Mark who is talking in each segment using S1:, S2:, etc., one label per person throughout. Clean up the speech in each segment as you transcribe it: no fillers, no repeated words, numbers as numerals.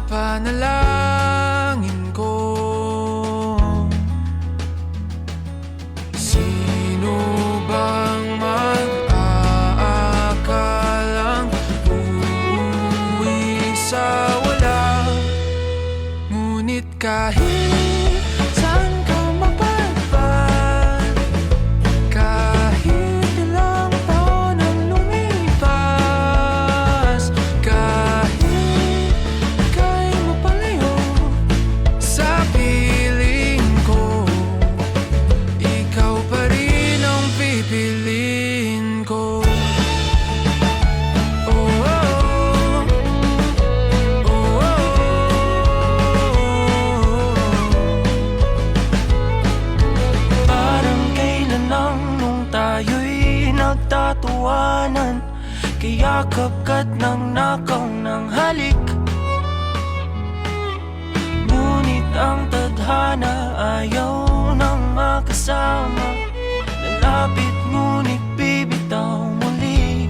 S1: panalangin ko. Sino bang mag-aakalang uuwi sa wala? Ngunit kahit saan ka mapadpad, kahit ilang taon ang lumipas, kahit ika'y mapalayo sa piling ko, ikaw pa rin ang pipiliin ko. Tayo'y nagtatawanan, kayakap ka't nang nakaw ng halik. Ngunit ang tadhana ayaw nang makasama, lalapit ngunit bibitaw muli.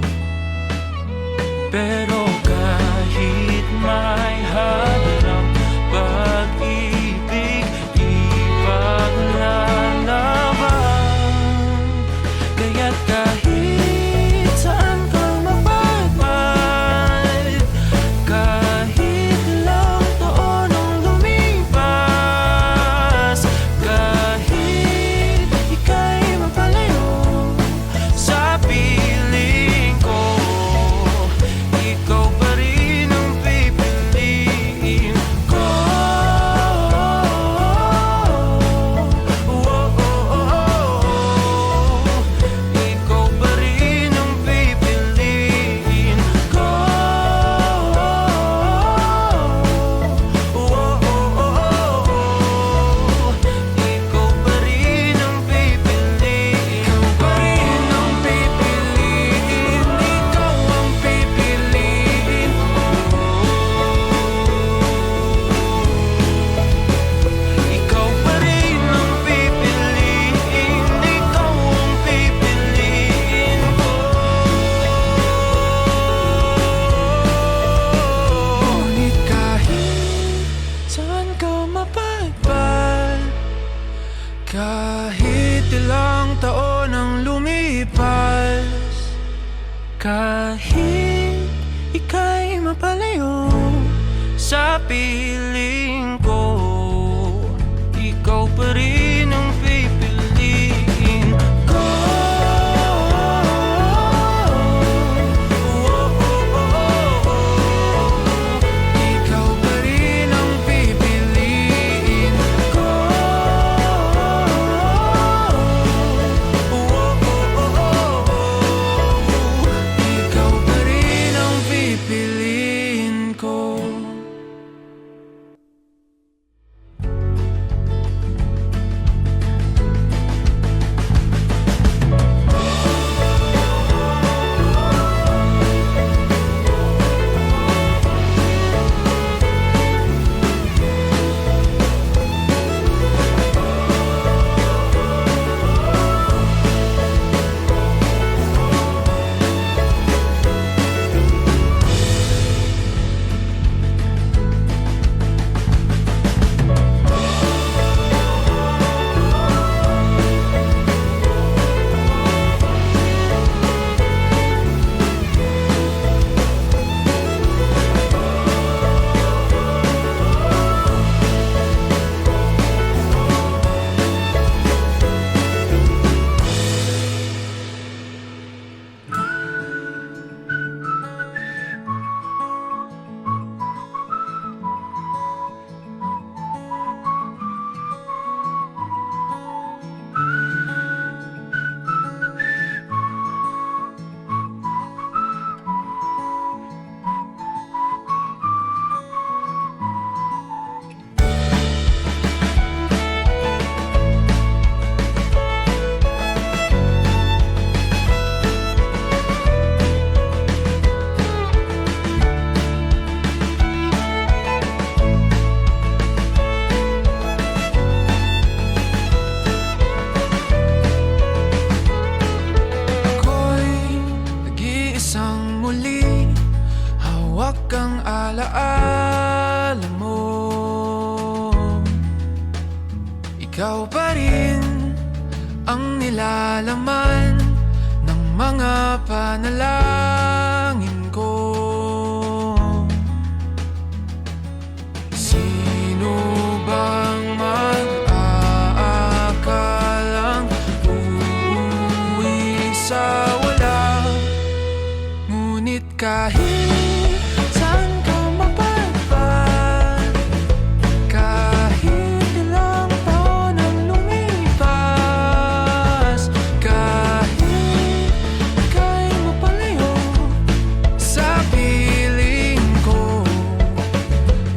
S1: Pero kahit may harang pag-ibig, ipaglalaban. Kaya't kahit saan ka mapadpad, kahit ilang taon ang lumipas, kahit ika'y mapalayo sa piling ko, ikaw pa rin ang pipiliin ko. Kahit ilang taon ang lumipas, kahit ika'y mapalayo sa piling ko, ikaw pa rin ang pipiliin ko. Ikaw pa rin ang pipiliin ko. Ikaw pa rin ang pipiliin ko. alaala alam mo, ikaw pa rin ang nilalaman ng mga panalangin ko. Sino bang mag-aakalang uuwi sa wala? Ngunit kahit saan ka mapadpad, kahit ilang taon ang lumipas, kahit ika'y mapalayo sa piling ko,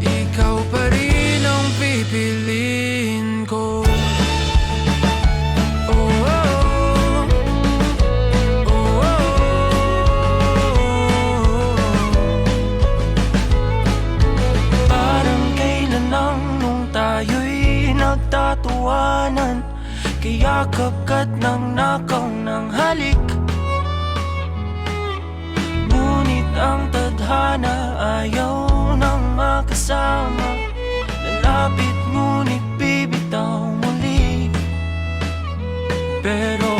S1: ikaw pa rin ang pipiliin ko. Oh, oh, oh, oh, oh. Parang kailan lang nung tayo'y nagtatawanan, kayakap ka't nang nakaw ng halik. Ngunit ang tadhana ayaw nang makasama, lalapit ngunit bibitaw muli. Pero